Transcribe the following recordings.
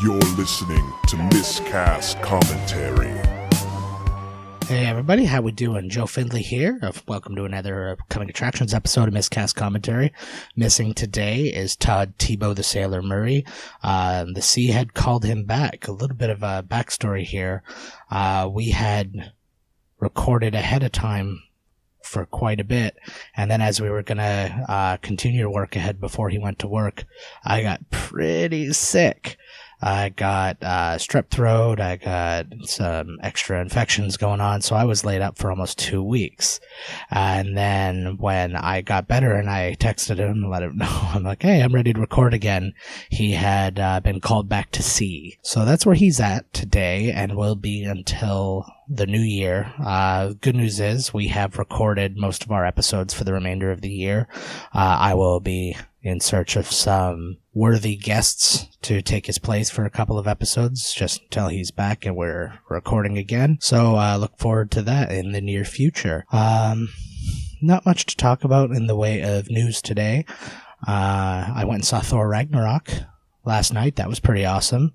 You're listening to Miscast Commentary. Hey everybody, how we doing? Joe Findlay here. Welcome to another Coming Attractions episode of Miscast Commentary. Missing today is Todd Tebow the Sailor Murray. The Sea had called him back. A little bit of a backstory here. We had recorded ahead of time for quite a bit, and then as we were going to continue to work ahead before he went to work, I got pretty sick. I got strep throat, I got some extra infections going on, so I was laid up for almost 2 weeks. And then when I got better and I texted him and let him know, I'm like, hey, I'm ready to record again, he had been called back to sea. So that's where he's at today and will be until the new year. Good news is we have recorded most of our episodes for the remainder of the year. I will be in search of some worthy guests to take his place for a couple of episodes just until he's back and we're recording again. So look forward to that in the near future. Not much to talk about in the way of news today. I went and saw Thor Ragnarok last night. That was pretty awesome.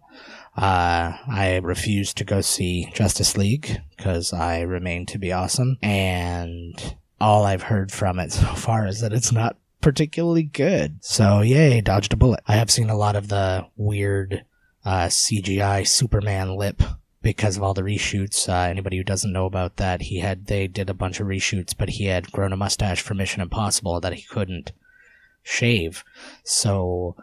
I refused to go see Justice League because I remain to be awesome. And all I've heard from it so far is that it's not particularly good. So yay, dodged a bullet. I have seen a lot of the weird CGI Superman lip because of all the reshoots. Anybody who doesn't know about that, they did a bunch of reshoots, but he had grown a mustache for Mission Impossible that he couldn't shave. So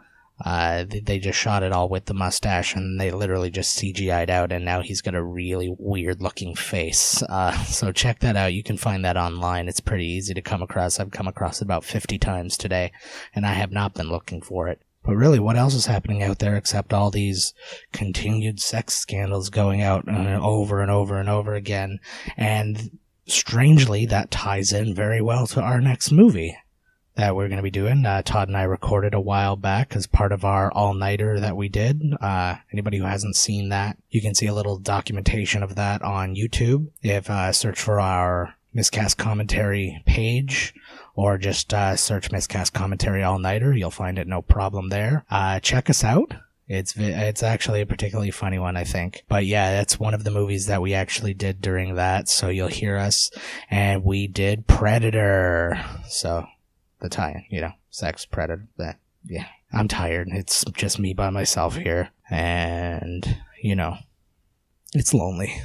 they just shot it all with the mustache, and they literally just CGI'd out, and now he's got a really weird-looking face. So check that out. You can find that online. It's pretty easy to come across. I've come across it about 50 times today, and I have not been looking for it. But really, what else is happening out there except all these continued sex scandals going out over and over and over again? And strangely, that ties in very well to our next movie that we're going to be doing. Todd and I recorded a while back as part of our all-nighter that we did. Anybody who hasn't seen that, you can see a little documentation of that on YouTube. If search for our Miscast Commentary page, or just search Miscast Commentary all-nighter, you'll find it no problem there. Check us out. It's actually a particularly funny one, I think. But yeah, that's one of the movies that we actually did during that, so you'll hear us. And we did Predator. So the tie-in, sex, predator, that, yeah. I'm tired. It's just me by myself here. And, it's lonely.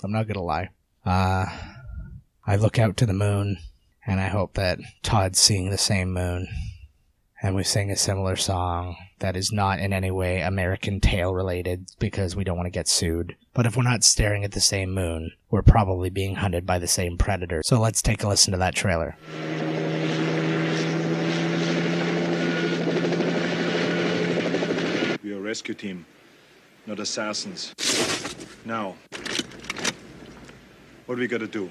I'm not gonna lie. I look out to the moon, and I hope that Todd's seeing the same moon. And we sing a similar song that is not in any way American Tail related, because we don't want to get sued. But if we're not staring at the same moon, we're probably being hunted by the same predator. So let's take a listen to that trailer. We are a rescue team, not assassins. Now, what do we gotta do?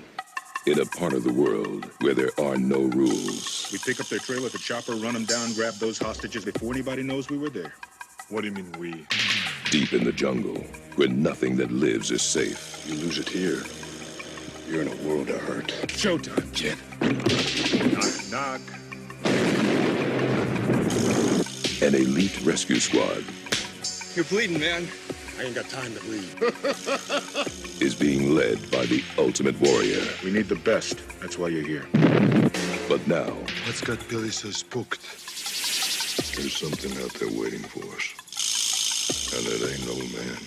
In a part of the world where there are no rules. We pick up their trailer with a chopper, run them down, grab those hostages before anybody knows we were there. What do you mean we? Deep in the jungle, where nothing that lives is safe. You lose it here, you're in a world of hurt. Showtime, kid. Knock, knock. An elite rescue squad You're bleeding, man. I ain't got time to bleed. is being led by the ultimate warrior. We need the best. That's why you're here. But now, What's got Billy so spooked? there's something out there waiting for us. And it ain't no man.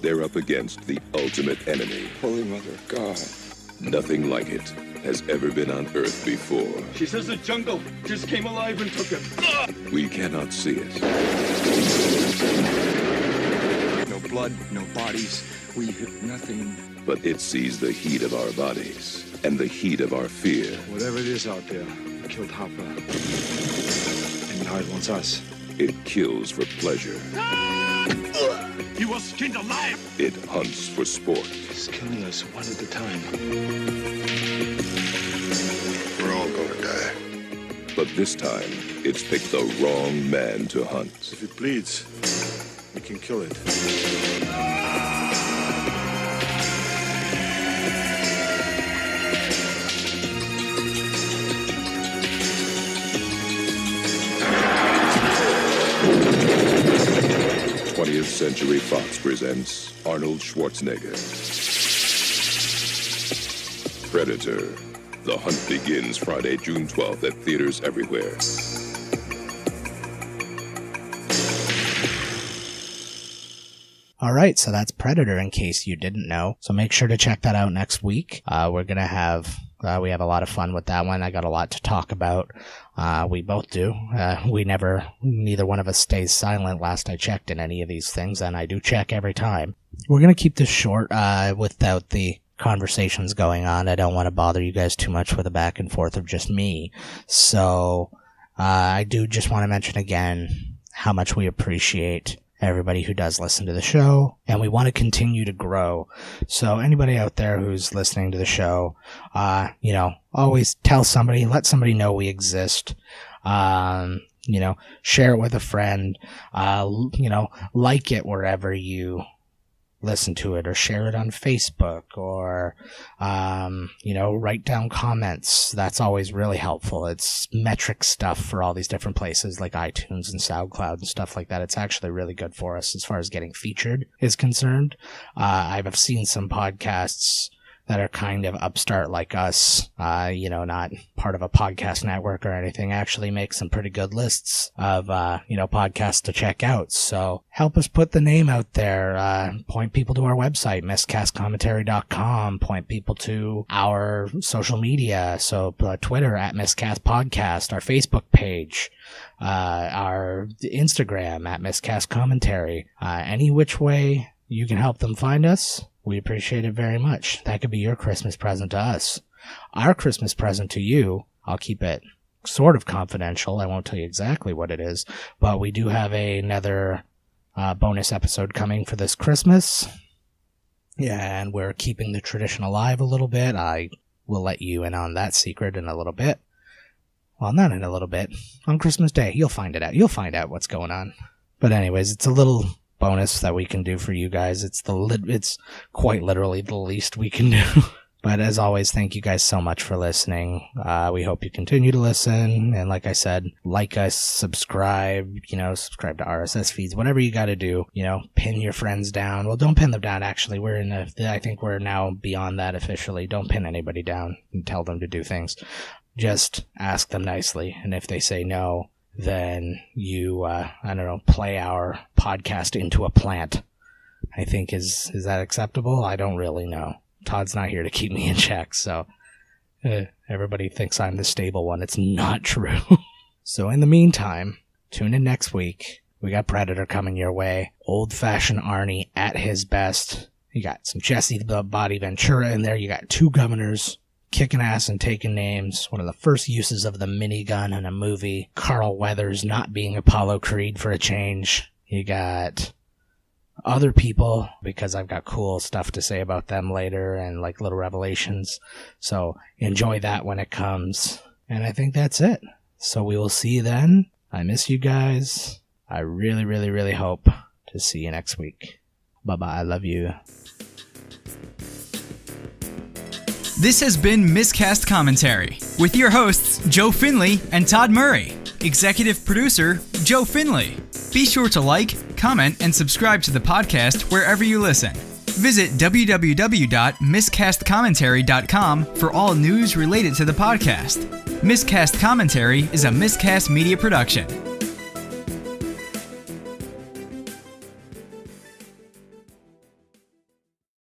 They're up against the ultimate enemy. Holy Mother of God. Nothing like it has ever been on Earth before. She says the jungle just came alive and took him. We cannot see it. No blood, no bodies. We hit nothing. But it sees the heat of our bodies and the heat of our fear. Whatever it is out there, it killed Hopper. And now it wants us. It kills for pleasure. He was skinned alive! It hunts for sport. It's killing us one at a time. We're all gonna die. But this time, it's picked the wrong man to hunt. If it bleeds, we can kill it. 20th Century Fox presents Arnold Schwarzenegger. Predator. The hunt begins Friday, June 12th at theaters everywhere. All right, so that's Predator in case you didn't know. So make sure to check that out next week. We're going to have we have a lot of fun with that one. I got a lot to talk about. We both do. Neither one of us stays silent last I checked in any of these things, and I do check every time. We're going to keep this short without the conversations going on. I don't want to bother you guys too much with a back and forth of just me. So I do just want to mention again how much we appreciate everybody who does listen to the show, and we want to continue to grow. So anybody out there who's listening to the show, always tell somebody, let somebody know we exist. Share it with a friend, like it wherever you listen to it, or share it on Facebook, or, write down comments. That's always really helpful. It's metric stuff for all these different places like iTunes and SoundCloud and stuff like that. It's actually really good for us as far as getting featured is concerned. I've seen some podcasts that are kind of upstart like us, not part of a podcast network or anything, actually make some pretty good lists of, podcasts to check out. So help us put the name out there. Point people to our website, miscastcommentary.com. Point people to our social media. So Twitter at Miscast Podcast, our Facebook page, our Instagram at Miscast Commentary. Any which way you can help them find us, we appreciate it very much. That could be your Christmas present to us. Our Christmas present to you, I'll keep it sort of confidential. I won't tell you exactly what it is, but we do have another bonus episode coming for this Christmas. Yeah, and we're keeping the tradition alive a little bit. I will let you in on that secret in a little bit. Well, not in a little bit. On Christmas Day, you'll find it out. You'll find out what's going on. But anyways, it's a little bonus that we can do for you guys. It's quite literally the least we can do. But as always, thank you guys so much for listening. We hope you continue to listen. And like I said, like us, subscribe to RSS feeds, whatever you got to do, pin your friends down. Well, don't pin them down. Actually, I think we're now beyond that officially. Don't pin anybody down and tell them to do things. Just ask them nicely. And if they say no, then you, play our podcast into a plant. I think is that acceptable? I don't really know. Todd's not here to keep me in check, so everybody thinks I'm the stable one. It's not true. So in the meantime, tune in next week. We got Predator coming your way. Old-fashioned Arnie at his best. You got some Jesse the Body Ventura in there. You got two governors kicking ass and taking names. One of the first uses of the minigun in a movie. Carl Weathers not being Apollo Creed for a change. You got other people, because I've got cool stuff to say about them later and like little revelations. So enjoy that when it comes. And I think that's it. So we will see you then. I miss you guys. I really, really, really hope to see you next week. Bye-bye. I love you. This has been Miscast Commentary with your hosts, Joe Finley and Todd Murray. Executive producer, Joe Finley. Be sure to like, comment, and subscribe to the podcast wherever you listen. Visit www.miscastcommentary.com for all news related to the podcast. Miscast Commentary is a Miscast Media production.